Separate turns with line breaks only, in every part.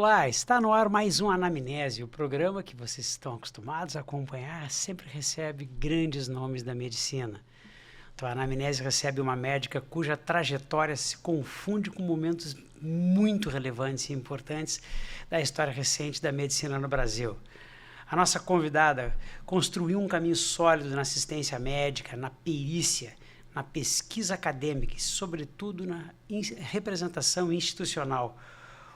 Olá, está no ar mais um Anamnese, o programa que vocês estão acostumados a acompanhar sempre recebe grandes nomes da medicina. Então, a Anamnese recebe uma médica cuja trajetória se confunde com momentos muito relevantes e importantes da história recente da medicina no Brasil. A nossa convidada construiu um caminho sólido na assistência médica, na perícia, na pesquisa acadêmica e, sobretudo, na representação institucional,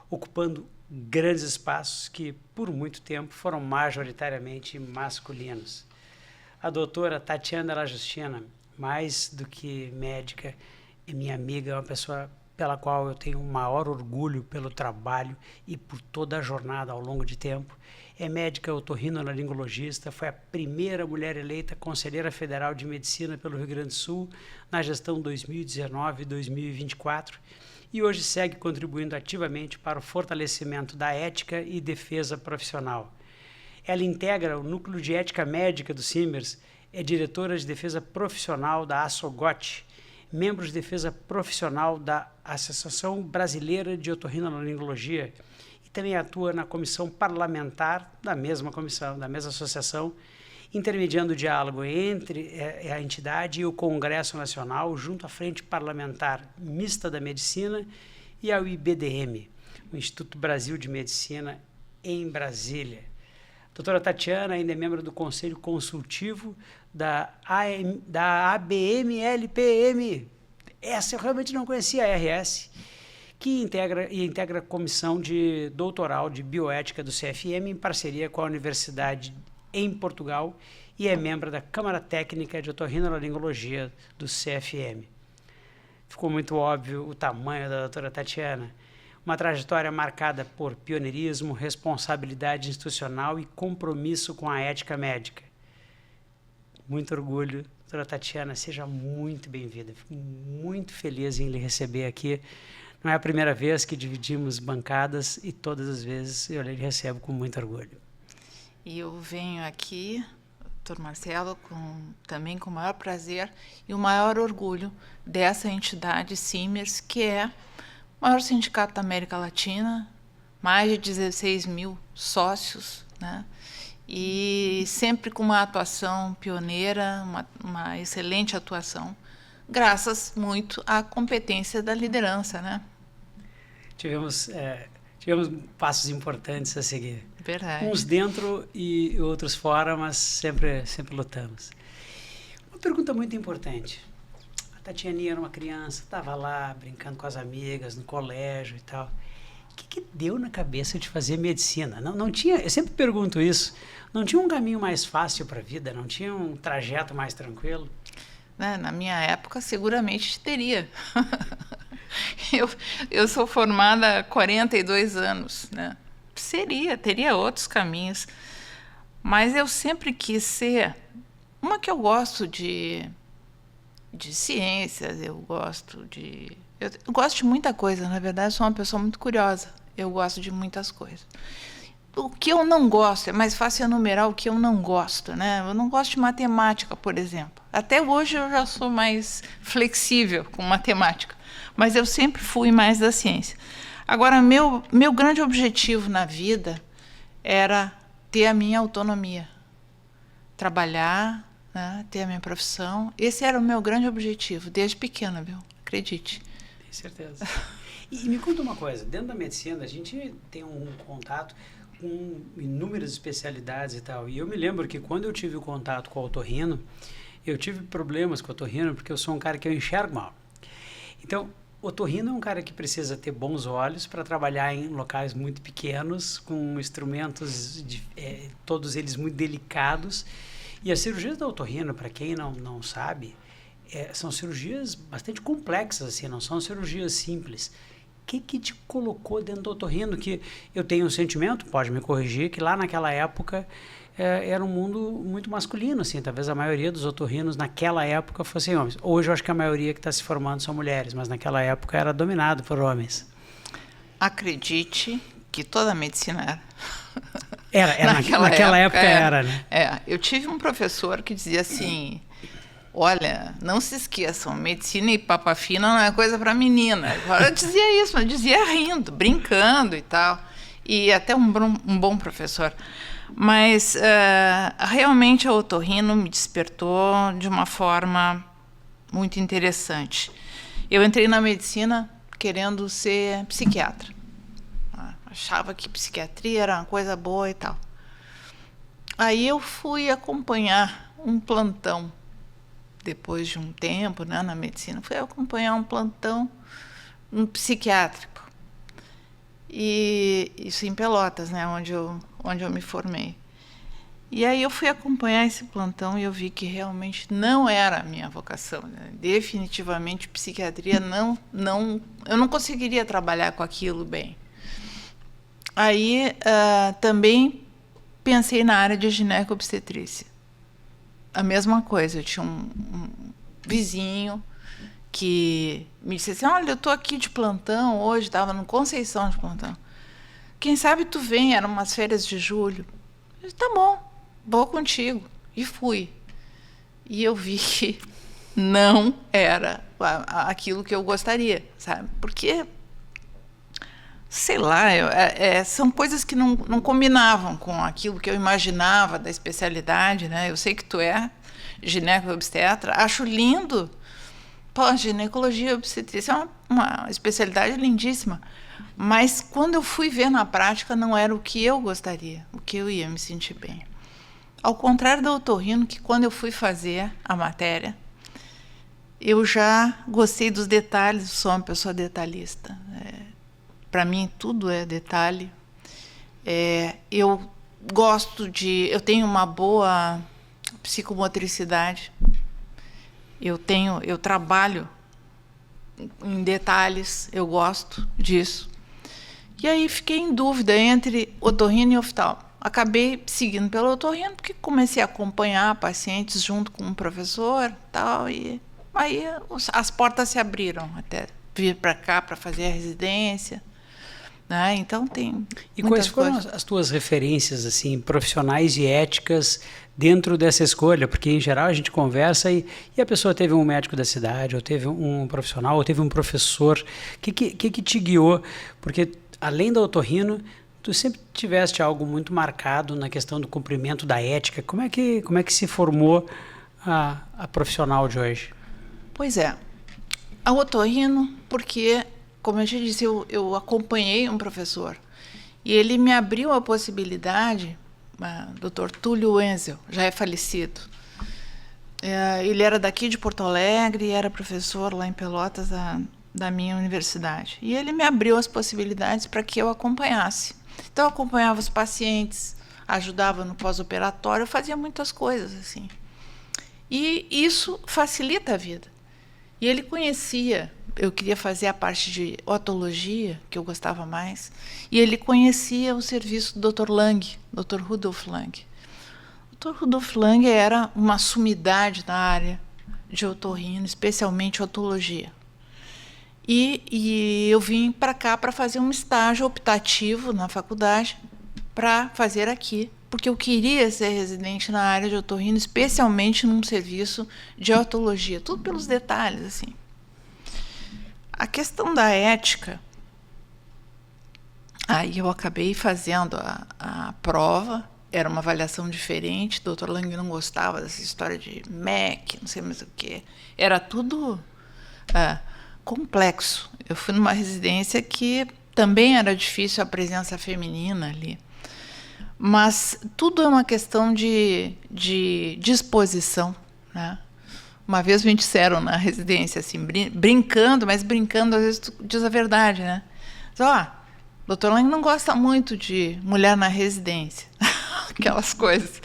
ocupando grandes espaços que, por muito tempo, foram majoritariamente masculinos. A doutora Tatiana Della Justina, mais do que médica, é minha amiga, é uma pessoa pela qual eu tenho o maior orgulho pelo trabalho e por toda a jornada ao longo de tempo. É médica otorrinolaringologista, foi a primeira mulher eleita conselheira federal de medicina pelo Rio Grande do Sul na gestão 2019-2024 e hoje segue contribuindo ativamente para o fortalecimento da ética e defesa profissional. Ela integra o Núcleo de Ética Médica do Simers, é diretora de defesa profissional da ASOGOT, membro de defesa profissional da Associação Brasileira de Otorrinolaringologia e também atua na comissão parlamentar da mesma comissão, da mesma associação, intermediando o diálogo entre a entidade e o Congresso Nacional junto à Frente Parlamentar Mista da Medicina e ao IBDM, o Instituto Brasil de Medicina em Brasília. A doutora Tatiana ainda é membro do Conselho Consultivo da ABMLPM, essa eu realmente não conhecia, a RS, que integra a comissão de doutoral de bioética do CFM em parceria com a Universidade em Portugal e é membro da Câmara Técnica de Otorrinolaringologia do CFM. Ficou muito óbvio o tamanho da doutora Tatiana, uma trajetória marcada por pioneirismo, responsabilidade institucional e compromisso com a ética médica. Muito orgulho, doutora Tatiana, seja muito bem-vinda. Fico muito feliz em lhe receber aqui. Não é a primeira vez que dividimos bancadas e todas as vezes eu lhe recebo com muito orgulho.
E eu venho aqui, doutor Marcelo, também com o maior prazer e o maior orgulho dessa entidade Simers, que é o maior sindicato da América Latina, mais de 16 mil sócios, né? E sempre com uma atuação pioneira, uma excelente atuação, graças muito à competência da liderança, né?
Tivemos passos importantes a seguir.
Verdade.
Uns dentro e outros fora, mas sempre lutamos. Uma pergunta muito importante. A Tatiana era uma criança, estava lá brincando com as amigas no colégio e tal. O que deu na cabeça de fazer medicina? Não tinha, eu sempre pergunto isso, não tinha um caminho mais fácil para a vida? Não tinha um trajeto mais tranquilo?
Na minha época, seguramente teria. Eu sou formada há 42 anos, né? Teria outros caminhos, mas eu sempre quis ser uma que eu gosto de ciências, eu gosto de muita coisa, na verdade sou uma pessoa muito curiosa, eu gosto de muitas coisas. O que eu não gosto, é mais fácil enumerar o que eu não gosto, né? Eu não gosto de matemática, por exemplo. Até hoje eu já sou mais flexível com matemática, mas eu sempre fui mais da ciência. Agora, meu grande objetivo na vida era ter a minha autonomia, trabalhar, né, ter a minha profissão. Esse era o meu grande objetivo, desde pequena, viu? Acredite.
Tenho certeza. E me conta uma coisa, dentro da medicina a gente tem um contato com inúmeras especialidades e tal, e eu me lembro que quando eu tive o contato com o otorrino, eu tive problemas com o otorrino porque eu sou um cara que eu enxergo mal. Então, o otorrino é um cara que precisa ter bons olhos para trabalhar em locais muito pequenos, com instrumentos, todos eles muito delicados. E as cirurgias da otorrino, para quem não sabe, são cirurgias bastante complexas, assim, não são cirurgias simples. O que te colocou dentro do otorrino? Que eu tenho um sentimento, pode me corrigir, que lá naquela época era um mundo muito masculino, assim, talvez a maioria dos otorrinos naquela época fossem homens. Hoje eu acho que a maioria que está se formando são mulheres, mas naquela época era dominado por homens.
Acredite que toda a medicina
era. Naquela época era, né?
Eu tive um professor que dizia assim, olha, não se esqueçam, medicina e papa fina não é coisa para menina. Eu dizia isso, mas dizia rindo, brincando e tal. e até um bom professor. Mas realmente a otorrino me despertou de uma forma muito interessante. Eu entrei na medicina querendo ser psiquiatra. Achava que psiquiatria era uma coisa boa e tal. Aí eu fui acompanhar um plantão, depois de um tempo, né, na medicina. Fui acompanhar um plantão psiquiátrico. E isso em Pelotas, né, onde eu me formei. E aí eu fui acompanhar esse plantão e eu vi que realmente não era a minha vocação, né? Definitivamente psiquiatria eu não conseguiria trabalhar com aquilo bem. Aí também pensei na área de gineco-obstetrícia. A mesma coisa, eu tinha um vizinho que me disse assim, olha, eu estou aqui de plantão hoje, estava no Conceição de plantão. Quem sabe tu vem, eram umas férias de julho. Eu disse, tá bom, vou contigo. E fui. E eu vi que não era aquilo que eu gostaria, sabe? Porque, sei lá, são coisas que não combinavam com aquilo que eu imaginava da especialidade, né? Eu sei que tu é gineco-obstetra, acho lindo. Pô, ginecologia e obstetrícia é uma especialidade lindíssima. Mas quando eu fui ver na prática, não era o que eu gostaria, o que eu ia me sentir bem. Ao contrário da otorrino, que quando eu fui fazer a matéria, eu já gostei dos detalhes, sou uma pessoa detalhista. Para mim, tudo é detalhe. Eu tenho uma boa psicomotricidade. Eu trabalho em detalhes, eu gosto disso. E aí fiquei em dúvida entre otorrino e oftalmo. Acabei seguindo pelo otorrino, porque comecei a acompanhar pacientes junto com um professor e tal, e aí as portas se abriram até vir para cá para fazer a residência. Né? Então tem.
E quais foram as tuas referências assim, profissionais e éticas dentro dessa escolha? Porque em geral a gente conversa e a pessoa teve um médico da cidade, ou teve um profissional, ou teve um professor. O que te guiou? Porque além da otorrino, tu sempre tiveste algo muito marcado na questão do cumprimento da ética. Como é que se formou a profissional de hoje?
Pois é, a otorrino, porque, como eu te disse, eu acompanhei um professor e ele me abriu a possibilidade, Dr. Túlio Wenzel, já é falecido. Ele era daqui de Porto Alegre e era professor lá em Pelotas da minha universidade. E ele me abriu as possibilidades para que eu acompanhasse. Então, eu acompanhava os pacientes, ajudava no pós-operatório, eu fazia muitas coisas assim. E isso facilita a vida. E ele conhecia, eu queria fazer a parte de otologia, que eu gostava mais, e ele conhecia o serviço do Dr. Lang, Dr. Rudolf Lang. O Dr. Rudolf Lang era uma sumidade na área de otorrino, especialmente otologia. E eu vim para cá para fazer um estágio optativo na faculdade para fazer aqui, porque eu queria ser residente na área de otorrino, especialmente num serviço de otologia, tudo pelos detalhes, assim. A questão da ética, aí eu acabei fazendo a prova, era uma avaliação diferente, o Dr. Lang não gostava dessa história de MEC, não sei mais o quê, era tudo complexo. Eu fui numa residência que também era difícil a presença feminina ali. Mas tudo é uma questão de disposição, né? Uma vez me disseram na residência, assim, brincando, mas brincando, às vezes tu diz a verdade, né? Dr. Lang não gosta muito de mulher na residência. Aquelas coisas.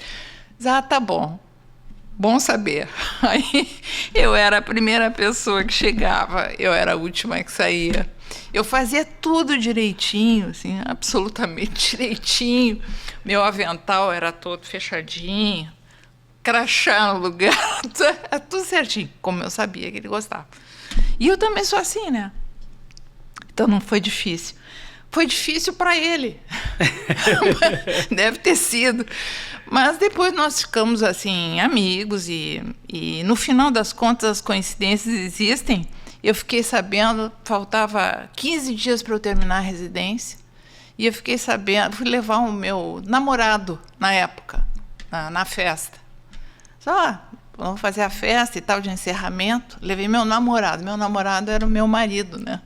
Tá bom. Bom saber. Aí eu era a primeira pessoa que chegava, eu era a última que saía. Eu fazia tudo direitinho, assim, absolutamente direitinho. Meu avental era todo fechadinho, crachá no lugar, tudo certinho, como eu sabia que ele gostava. E eu também sou assim, né? Então não foi difícil. Foi difícil para ele. Deve ter sido. Mas depois nós ficamos assim, amigos, e no final das contas as coincidências existem. Eu fiquei sabendo, faltava 15 dias para eu terminar a residência, E eu fiquei sabendo, fui levar o meu namorado na época, na festa. Só, vamos fazer a festa e tal, de encerramento. Levei meu namorado era o meu marido, né?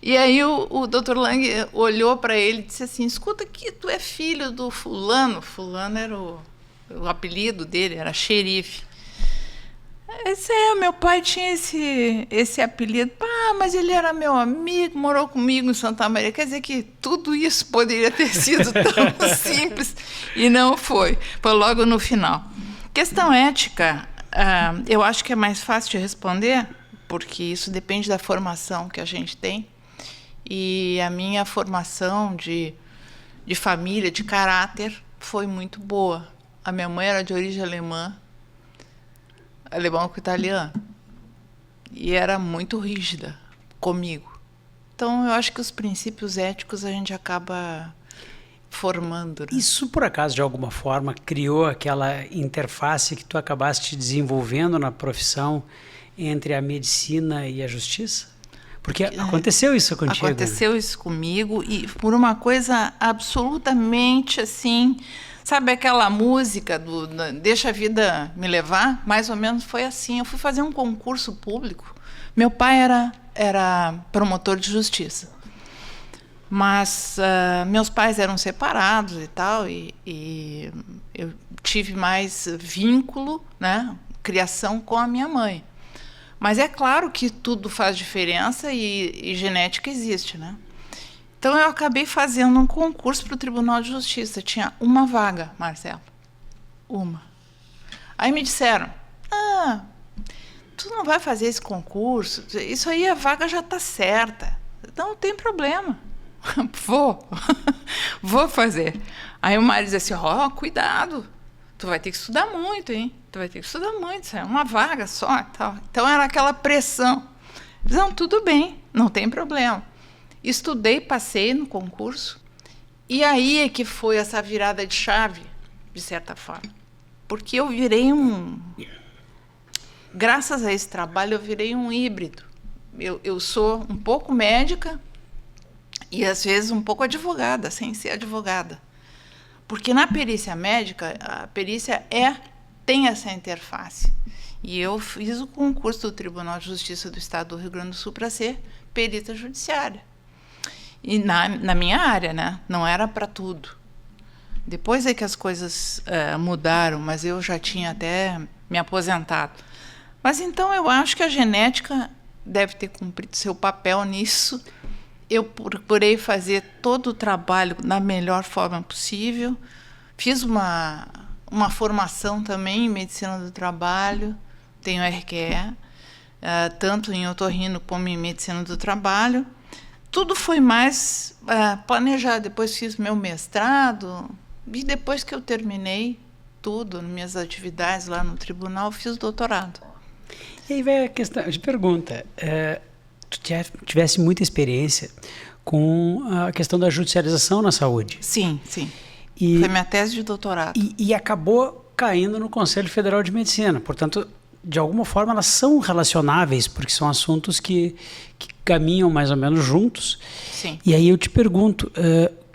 E aí o Dr. Lang olhou para ele e disse assim, escuta aqui, tu é filho do fulano. Fulano era o apelido dele, era xerife. Meu pai tinha esse apelido. Mas ele era meu amigo, morou comigo em Santa Maria. Quer dizer que tudo isso poderia ter sido tão simples e não foi. Foi logo no final. Questão ética, eu acho que é mais fácil de responder, porque isso depende da formação que a gente tem. E a minha formação de família, de caráter, foi muito boa. A minha mãe era de origem alemã com italiano, e era muito rígida comigo. Então, eu acho que os princípios éticos a gente acaba formando. Né?
Isso, por acaso, de alguma forma, criou aquela interface que tu acabaste desenvolvendo na profissão entre a medicina e a justiça? Porque aconteceu isso contigo.
Aconteceu isso comigo, e por uma coisa absolutamente assim... Sabe aquela música do Deixa a Vida Me Levar? Mais ou menos foi assim. Eu fui fazer um concurso público. Meu pai era promotor de justiça. Mas meus pais eram separados e tal, e eu tive mais vínculo, né, criação com a minha mãe. Mas é claro que tudo faz diferença e genética existe, né? Então, eu acabei fazendo um concurso para o Tribunal de Justiça. Tinha uma vaga, Marcelo. Uma. Aí me disseram, tu não vai fazer esse concurso? Isso aí, a vaga já está certa. Não tem problema. Vou fazer. Aí o Mário disse assim, cuidado, tu vai ter que estudar muito, hein? Tu vai ter que estudar muito, isso é uma vaga só. Tal. Então, era aquela pressão. Não, tudo bem, não tem problema. Estudei, passei no concurso, e aí é que foi essa virada de chave, de certa forma. Porque eu virei graças a esse trabalho, eu virei um híbrido. Eu sou um pouco médica e, às vezes, um pouco advogada, sem ser advogada. Porque na perícia médica, a perícia tem essa interface. E eu fiz o concurso do Tribunal de Justiça do Estado do Rio Grande do Sul para ser perita judiciária. E na minha área, né? Não era para tudo. Depois é que as coisas mudaram, mas eu já tinha até me aposentado. Mas então eu acho que a genética deve ter cumprido seu papel nisso. Eu procurei fazer todo o trabalho da melhor forma possível. Fiz uma formação também em medicina do trabalho, tenho RQE, tanto em otorrino como em medicina do trabalho. Tudo foi mais planejado. Depois fiz meu mestrado, e depois que eu terminei tudo, minhas atividades lá no tribunal, fiz doutorado.
E aí vai a questão, de pergunta, tu tivesse muita experiência com a questão da judicialização na saúde.
Sim. Foi minha tese de doutorado.
E acabou caindo no Conselho Federal de Medicina, portanto, de alguma forma elas são relacionáveis, porque são assuntos que caminham mais ou menos juntos.
Sim.
E aí eu te pergunto,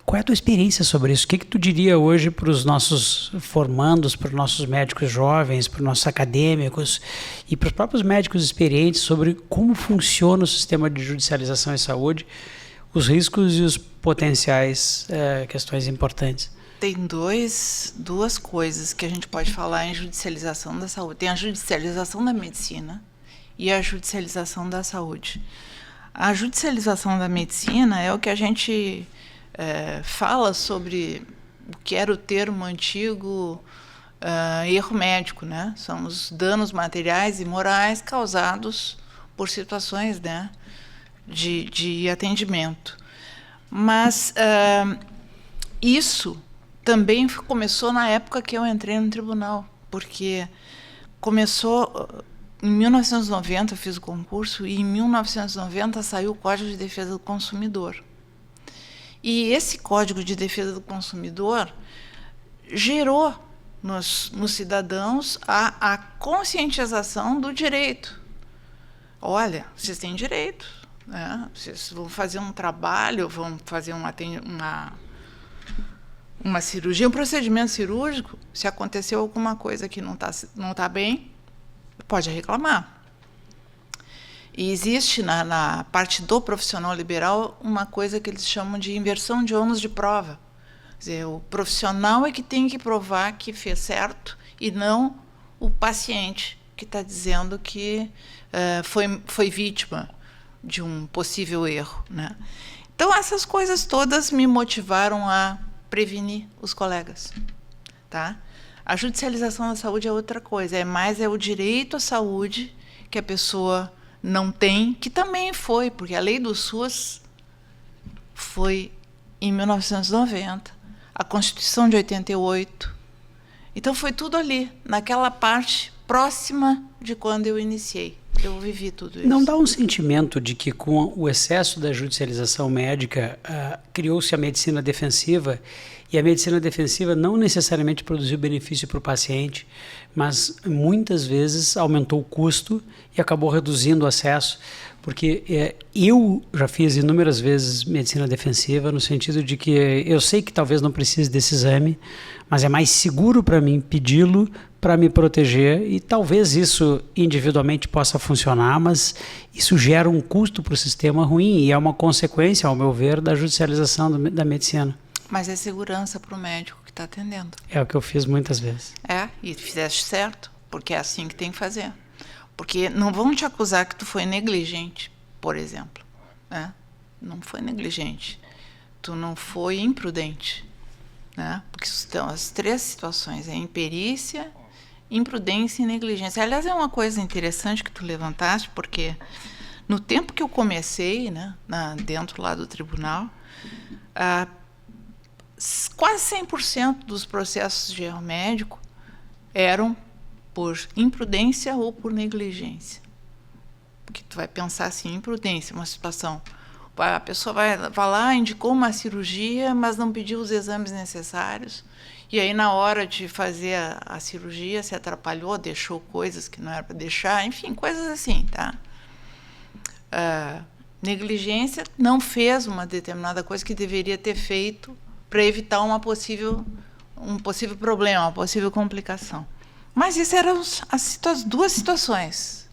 qual é a tua experiência sobre isso? O que tu diria hoje para os nossos formandos, para os nossos médicos jovens, para os nossos acadêmicos e para os próprios médicos experientes sobre como funciona o sistema de judicialização em saúde, os riscos e os potenciais questões importantes?
Tem duas coisas que a gente pode falar em judicialização da saúde. Tem a judicialização da medicina e a judicialização da saúde. A judicialização da medicina é o que a gente fala sobre o que era o termo antigo erro médico, né? São os danos materiais e morais causados por situações, né, de atendimento. Mas isso também começou na época que eu entrei no tribunal, porque começou em 1990, eu fiz o concurso, e em 1990 saiu o Código de Defesa do Consumidor. E esse Código de Defesa do Consumidor gerou nos cidadãos a conscientização do direito. Olha, vocês têm direito, né? Vocês vão fazer um trabalho, vão fazer uma cirurgia, um procedimento cirúrgico, se aconteceu alguma coisa que não tá bem, pode reclamar. E existe na parte do profissional liberal uma coisa que eles chamam de inversão de ônus de prova. Quer dizer, o profissional é que tem que provar que fez certo e não o paciente que está dizendo que foi vítima de um possível erro, né? Então, essas coisas todas me motivaram a prevenir os colegas, tá? A judicialização da saúde é outra coisa, é o direito à saúde que a pessoa não tem, que também foi, porque a lei do SUS foi em 1990, a Constituição de 88. Então, foi tudo ali, naquela parte próxima de quando eu iniciei. Eu vivi tudo isso.
Não dá um sentimento de que com o excesso da judicialização médica criou-se a medicina defensiva, e a medicina defensiva não necessariamente produziu benefício para o paciente, mas muitas vezes aumentou o custo e acabou reduzindo o acesso, porque eu já fiz inúmeras vezes medicina defensiva, no sentido de que eu sei que talvez não precise desse exame, mas é mais seguro para mim pedi-lo para me proteger, e talvez isso individualmente possa funcionar, mas isso gera um custo para o sistema ruim e é uma consequência, ao meu ver, da judicialização da medicina.
Mas é segurança para o médico que está atendendo.
É o que eu fiz muitas vezes.
E fizeste certo, porque é assim que tem que fazer. Porque não vão te acusar que tu foi negligente, por exemplo, né? Não foi negligente. Tu não foi imprudente, né? Porque são as três situações, imperícia, imprudência e negligência. Aliás, é uma coisa interessante que tu levantaste, porque no tempo que eu comecei, né, dentro lá do tribunal, quase 100% dos processos de erro médico eram por imprudência ou por negligência. Porque tu vai pensar assim, imprudência, uma situação. A pessoa vai lá, indicou uma cirurgia, mas não pediu os exames necessários. E aí, na hora de fazer a cirurgia, se atrapalhou, deixou coisas que não era para deixar, enfim, coisas assim, tá? Negligência, não fez uma determinada coisa que deveria ter feito para evitar um possível problema, uma possível complicação. Mas isso eram as duas situações.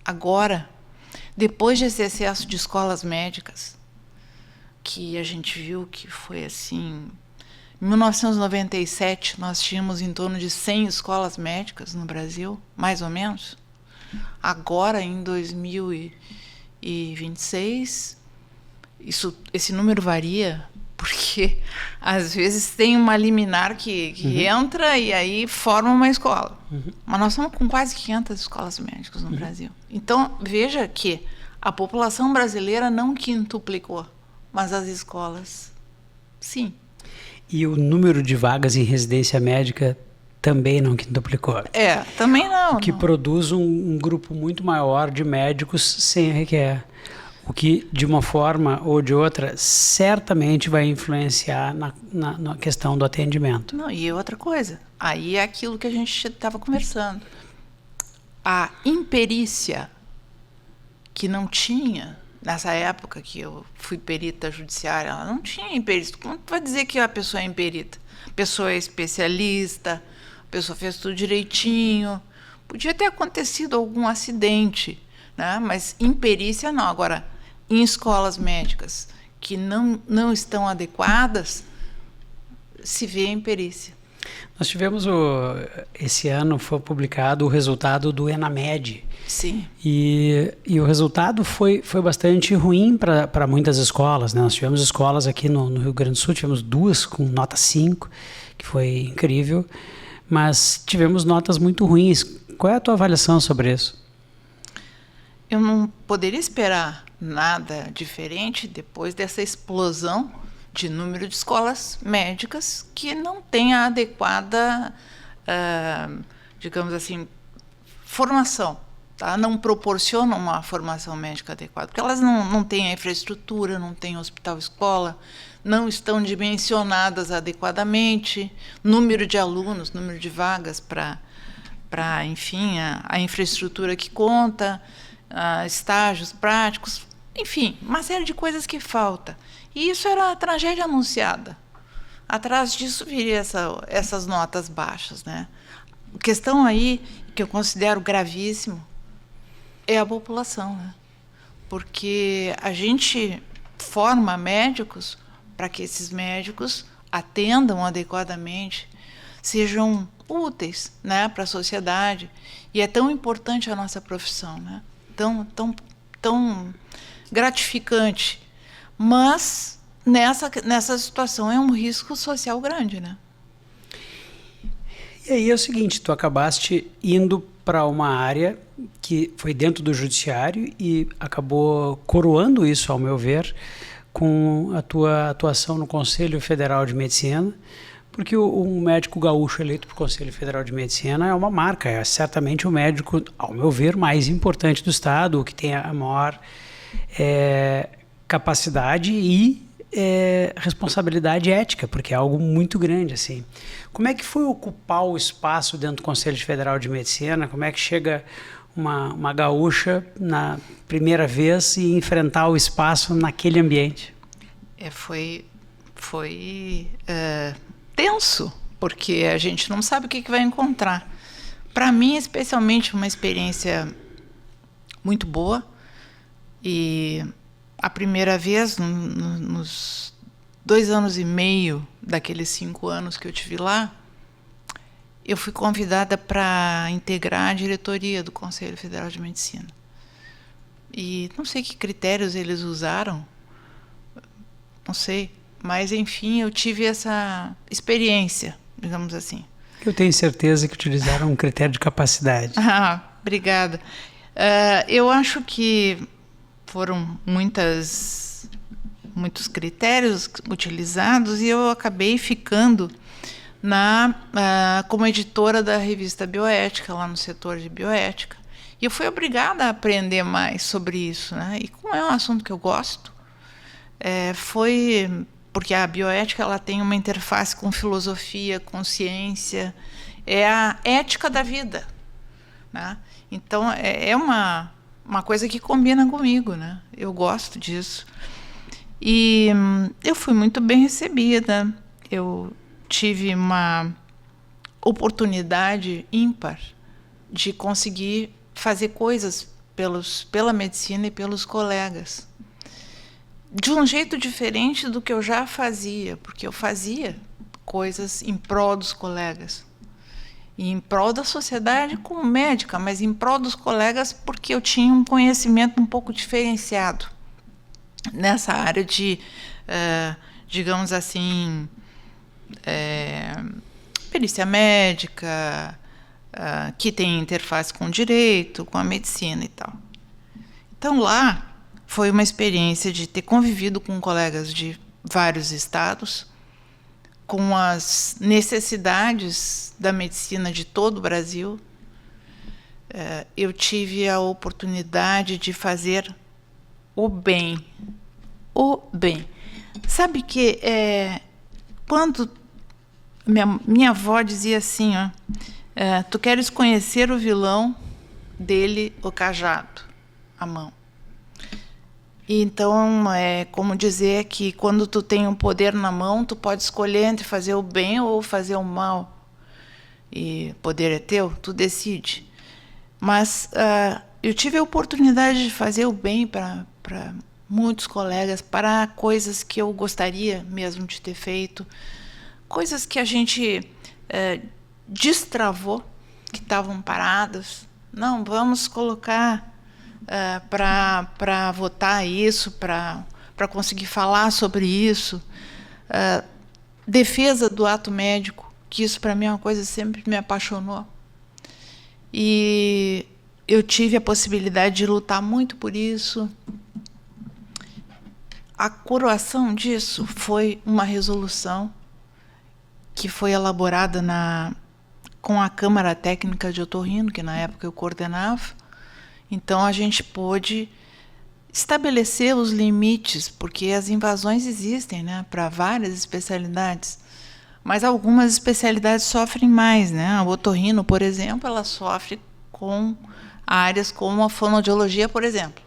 Agora, depois desse excesso de escolas médicas, que a gente viu que foi assim... Em 1997, nós tínhamos em torno de 100 escolas médicas no Brasil, mais ou menos. Agora, em 2026, esse número varia, porque às vezes tem uma liminar que entra e aí forma uma escola. Mas nós estamos com quase 500 escolas médicas no Brasil. Então, veja que a população brasileira não quintuplicou, mas as escolas, sim.
E o número de vagas em residência médica também não quintuplicou.
Também não.
O que produz um grupo muito maior de médicos sem requer. O que, de uma forma ou de outra, certamente vai influenciar na questão do atendimento.
Não, e outra coisa, aí é aquilo que a gente estava conversando. A imperícia que não tinha, nessa época que eu fui perita judiciária, ela não tinha imperícia. Como tu vai dizer que a pessoa é imperita? A pessoa é especialista, a pessoa fez tudo direitinho. Podia ter acontecido algum acidente, né? Mas imperícia não. Agora, em escolas médicas que não estão adequadas, se vê a imperícia.
Nós tivemos, esse ano foi publicado o resultado do ENAMED.
Sim.
E o resultado foi bastante ruim para muitas escolas, né? Nós tivemos escolas aqui no Rio Grande do Sul, tivemos 2 com nota 5, que foi incrível, mas tivemos notas muito ruins. Qual é a tua avaliação sobre isso?
Eu não poderia esperar nada diferente depois dessa explosão de número de escolas médicas que não têm a adequada, digamos assim, formação, tá? Não proporcionam uma formação médica adequada, porque elas não têm a infraestrutura, não têm hospital-escola, não estão dimensionadas adequadamente, número de alunos, número de vagas para enfim, a infraestrutura que conta, estágios práticos, enfim, uma série de coisas que falta. E isso era a tragédia anunciada. Atrás disso viria essas notas baixas, né? A questão aí, que eu considero gravíssimo, é a população, né? Porque a gente forma médicos para que esses médicos atendam adequadamente, sejam úteis, né, para a sociedade. E é tão importante a nossa profissão, né? Tão gratificante. Mas nessa situação é um risco social grande, né?
E aí é o seguinte, tu acabaste indo para uma área que foi dentro do judiciário e acabou coroando isso, ao meu ver, com a tua atuação no Conselho Federal de Medicina, porque um médico gaúcho eleito para o Conselho Federal de Medicina é uma marca, é certamente o médico, ao meu ver, mais importante do Estado, o que tem a maior capacidade e responsabilidade ética, porque é algo muito grande, assim. Como é que foi ocupar o espaço dentro do Conselho Federal de Medicina? Como é que chega uma gaúcha na primeira vez e enfrentar o espaço naquele ambiente?
Foi tenso, porque a gente não sabe o que vai encontrar. Para mim, especialmente, uma experiência muito boa. E a primeira vez, nos 2 anos e meio daqueles 5 anos que eu tive lá, eu fui convidada para integrar a diretoria do Conselho Federal de Medicina. E não sei que critérios eles usaram, não sei, mas, enfim, eu tive essa experiência, digamos assim.
Eu tenho certeza que utilizaram um critério de capacidade.
Obrigada. Eu acho que foram muitos critérios utilizados e eu acabei ficando como editora da revista Bioética, lá no setor de bioética. E eu fui obrigada a aprender mais sobre isso, né? E como é um assunto que eu gosto, foi porque a bioética ela tem uma interface com filosofia, com ciência, é a ética da vida, né? Então, é uma coisa que combina comigo, né? Eu gosto disso. E eu fui muito bem recebida. Eu tive uma oportunidade ímpar de conseguir fazer coisas pela medicina e pelos colegas. De um jeito diferente do que eu já fazia, porque eu fazia coisas em prol dos colegas. E em prol da sociedade como médica, mas em prol dos colegas porque eu tinha um conhecimento um pouco diferenciado nessa área de, digamos assim, perícia médica, que tem interface com o direito, com a medicina e tal. Então, lá foi uma experiência de ter convivido com colegas de vários estados, com as necessidades da medicina de todo o Brasil. Eu tive a oportunidade de fazer o bem. O bem. Sabe que quando minha avó dizia assim, tu queres conhecer o vilão, dele o cajado, a mão. Então, é como dizer que quando tu tem um poder na mão, tu pode escolher entre fazer o bem ou fazer o mal. E poder é teu, tu decide. Mas eu tive a oportunidade de fazer o bem para muitos colegas, para coisas que eu gostaria mesmo de ter feito, coisas que a gente destravou, que estavam paradas. Não, vamos colocar para votar isso, para conseguir falar sobre isso. Defesa do ato médico, que isso para mim é uma coisa que sempre me apaixonou. E eu tive a possibilidade de lutar muito por isso. A coroação disso foi uma resolução que foi elaborada com a Câmara Técnica de Otorrino, que na época eu coordenava. Então, a gente pôde estabelecer os limites, porque as invasões existem, né, para várias especialidades, mas algumas especialidades sofrem mais, né? A otorrino, por exemplo, ela sofre com áreas como a fonoaudiologia, por exemplo.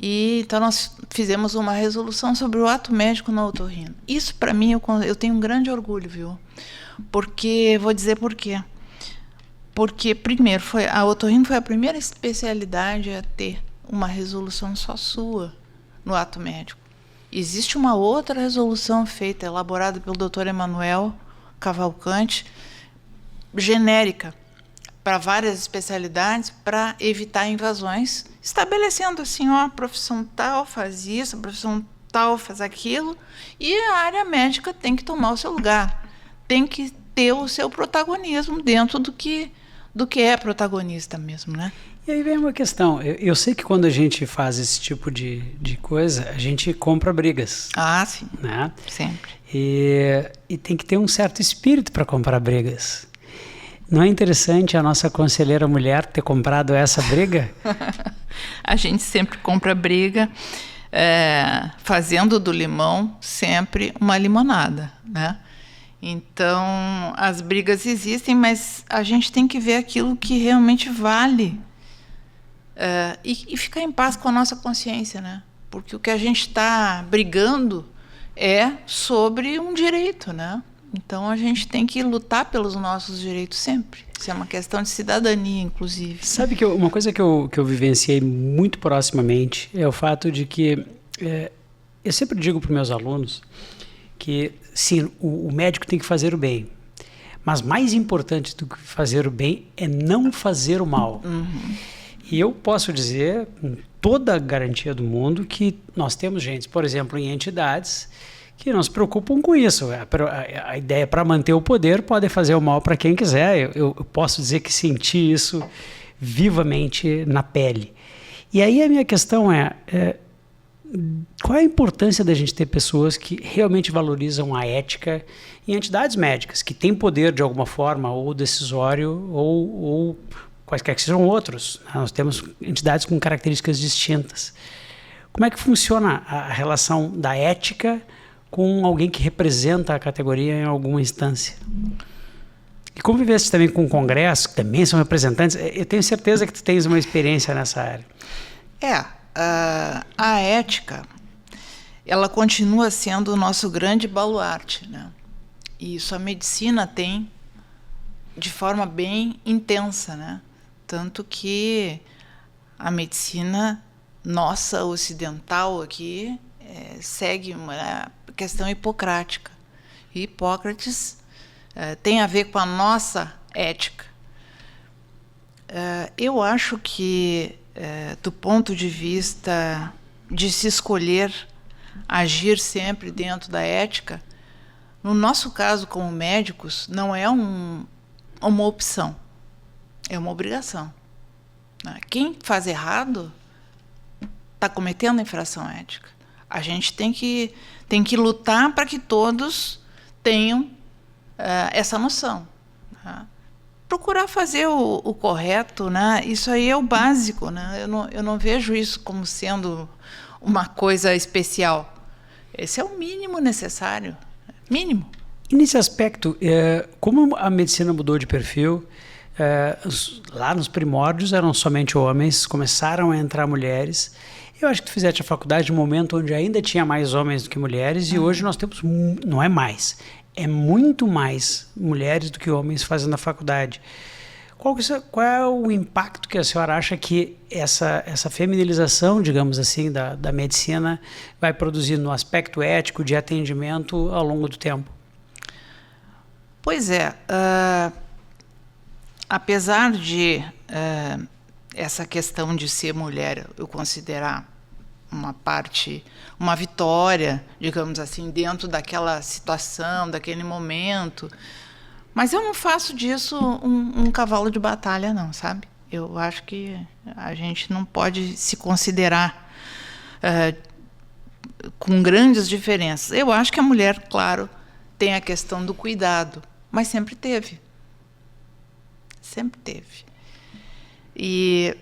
E então nós fizemos uma resolução sobre o ato médico no otorrino. Isso, para mim, eu tenho um grande orgulho, viu? Porque, vou dizer por quê. Porque, primeiro, a otorrino foi a primeira especialidade a ter uma resolução só sua no ato médico. Existe uma outra resolução feita, elaborada pelo Dr. Emanuel Cavalcante, genérica, para várias especialidades, para evitar invasões, estabelecendo assim, ó, a profissão tal faz isso, a profissão tal faz aquilo, e a área médica tem que tomar o seu lugar, tem que ter o seu protagonismo dentro do que é protagonista mesmo, né?
E aí vem uma questão, eu sei que quando a gente faz esse tipo de coisa, a gente compra brigas.
Ah, sim,
né?
Sempre.
E tem que ter um certo espírito para comprar brigas. Não é interessante a nossa conselheira mulher ter comprado essa briga?
A gente sempre compra briga, fazendo do limão sempre uma limonada, né? Então, as brigas existem, mas a gente tem que ver aquilo que realmente vale e ficar em paz com a nossa consciência, né? Porque o que a gente está brigando é sobre um direito, né? Então, a gente tem que lutar pelos nossos direitos sempre. Isso é uma questão de cidadania, inclusive.
Sabe que uma coisa que eu vivenciei muito proximamente é o fato de que eu sempre digo para os meus alunos que, sim, o médico tem que fazer o bem, mas mais importante do que fazer o bem é não fazer o mal.
Uhum.
E eu posso dizer, com toda a garantia do mundo, que nós temos gente, por exemplo, em entidades que não se preocupam com isso. A ideia para manter o poder pode fazer o mal para quem quiser. Eu posso dizer que senti isso vivamente na pele. E aí a minha questão qual é a importância da gente ter pessoas que realmente valorizam a ética em entidades médicas, que têm poder de alguma forma, ou decisório, ou quaisquer que sejam outros. Nós temos entidades com características distintas. Como é que funciona a relação da ética com alguém que representa a categoria em alguma instância? E como viveste também com o Congresso, que também são representantes, eu tenho certeza que tu tens uma experiência nessa área.
A ética, ela continua sendo o nosso grande baluarte, né? E isso a medicina tem de forma bem intensa, né? Tanto que a medicina nossa ocidental aqui segue uma questão hipocrática. E Hipócrates tem a ver com a nossa ética. Eu acho que, do ponto de vista de se escolher agir sempre dentro da ética, no nosso caso, como médicos, não é uma opção, é uma obrigação. Quem faz errado está cometendo infração ética. A gente tem que lutar para que todos tenham essa noção. Né? Procurar fazer o correto, né? Isso aí é o básico. Né? Eu não vejo isso como sendo uma coisa especial. Esse é o mínimo necessário. Mínimo.
E nesse aspecto, como a medicina mudou de perfil, lá nos primórdios eram somente homens, começaram a entrar mulheres. Eu acho que tu fizeste a faculdade num momento onde ainda tinha mais homens do que mulheres, e hoje nós temos, não é mais, é muito mais mulheres do que homens fazendo a faculdade. Qual é o impacto que a senhora acha que essa feminilização, digamos assim, da medicina vai produzir no aspecto ético de atendimento ao longo do tempo?
Pois é, apesar de essa questão de ser mulher eu considerar uma vitória, digamos assim, dentro daquela situação, daquele momento, mas eu não faço disso um cavalo de batalha, não, sabe? Eu acho que a gente não pode se considerar com grandes diferenças. Eu acho que a mulher, claro, tem a questão do cuidado, mas sempre teve. Sempre teve. E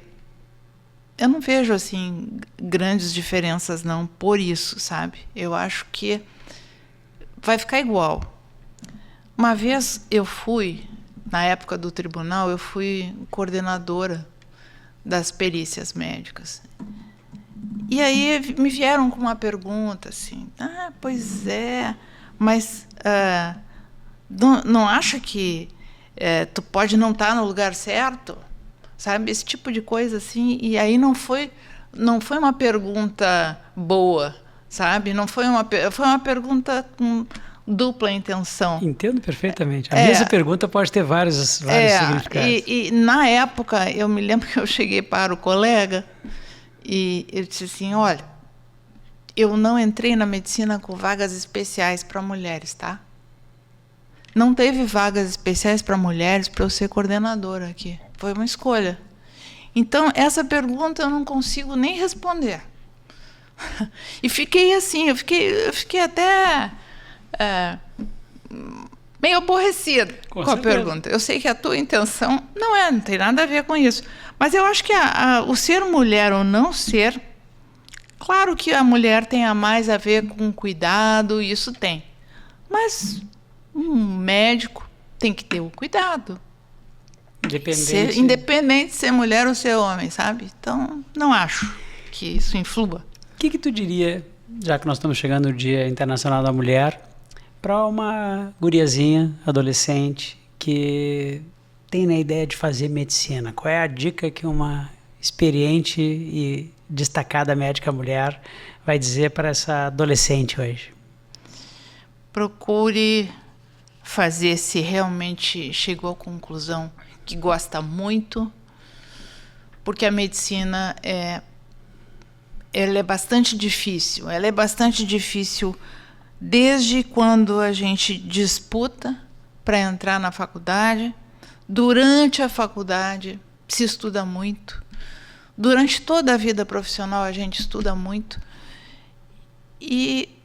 eu não vejo assim grandes diferenças não por isso, sabe? Eu acho que vai ficar igual. Uma vez eu fui, na época do tribunal, eu fui coordenadora das perícias médicas. E aí me vieram com uma pergunta assim, pois é, mas não acha que tu pode não estar no lugar certo? Sabe, esse tipo de coisa assim. E aí não foi uma pergunta boa, sabe? Foi uma pergunta com dupla intenção.
Entendo perfeitamente. A mesma pergunta pode ter vários significados.
E na época, eu me lembro que eu cheguei para o colega e ele disse assim, olha, eu não entrei na medicina com vagas especiais para mulheres, tá? Não teve vagas especiais para mulheres para eu ser coordenadora aqui. Foi uma escolha. Então, essa pergunta eu não consigo nem responder. E fiquei assim, eu fiquei até meio aborrecida com a pergunta. Eu sei que a tua intenção não tem nada a ver com isso. Mas eu acho que o ser mulher ou não ser, claro que a mulher tem mais a ver com cuidado, isso tem. Mas um médico tem que ter o cuidado. Independente de ser mulher ou ser homem, sabe? Então, não acho que isso influa.
O que tu diria, já que nós estamos chegando no Dia Internacional da Mulher, para uma guriazinha, adolescente, que tem na ideia de fazer medicina? Qual é a dica que uma experiente e destacada médica mulher vai dizer para essa adolescente hoje?
Procure fazer se realmente chegou à conclusão que gosta muito, porque a medicina ela é bastante difícil. Ela é bastante difícil desde quando a gente disputa para entrar na faculdade. Durante a faculdade se estuda muito. Durante toda a vida profissional a gente estuda muito. E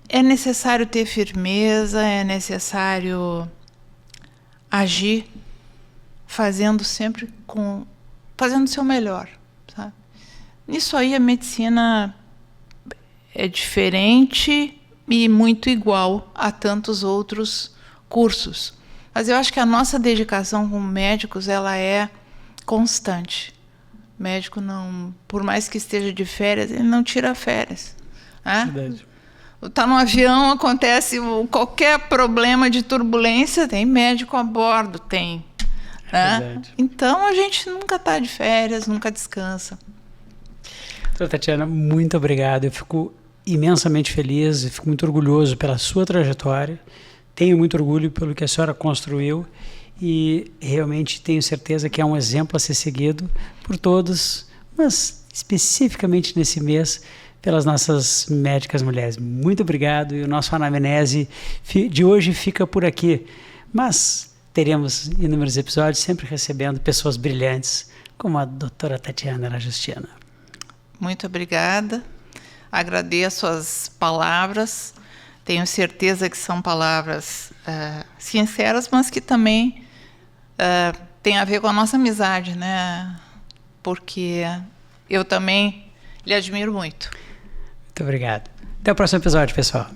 é necessário ter firmeza, é necessário agir fazendo o seu melhor, sabe? Nisso aí a medicina é diferente e muito igual a tantos outros cursos. Mas eu acho que a nossa dedicação como médicos, ela é constante. O médico não, por mais que esteja de férias, ele não tira férias.
Verdade.
Está no avião, acontece qualquer problema de turbulência, tem médico a bordo, tem. Né? Então a gente nunca está de férias, nunca descansa.
Doutora Tatiana, muito obrigado. Eu fico imensamente feliz e fico muito orgulhoso pela sua trajetória. Tenho muito orgulho pelo que a senhora construiu e realmente tenho certeza que é um exemplo a ser seguido por todos, mas especificamente nesse mês pelas nossas médicas mulheres. Muito obrigado e o nosso Anamnese de hoje fica por aqui. Mas teremos inúmeros episódios sempre recebendo pessoas brilhantes como a doutora Tatiana Justina.
Muito obrigada. Agradeço as palavras. Tenho certeza que são palavras sinceras, mas que também têm a ver com a nossa amizade, né? Porque eu também lhe admiro muito.
Muito obrigado. Até o próximo episódio, pessoal.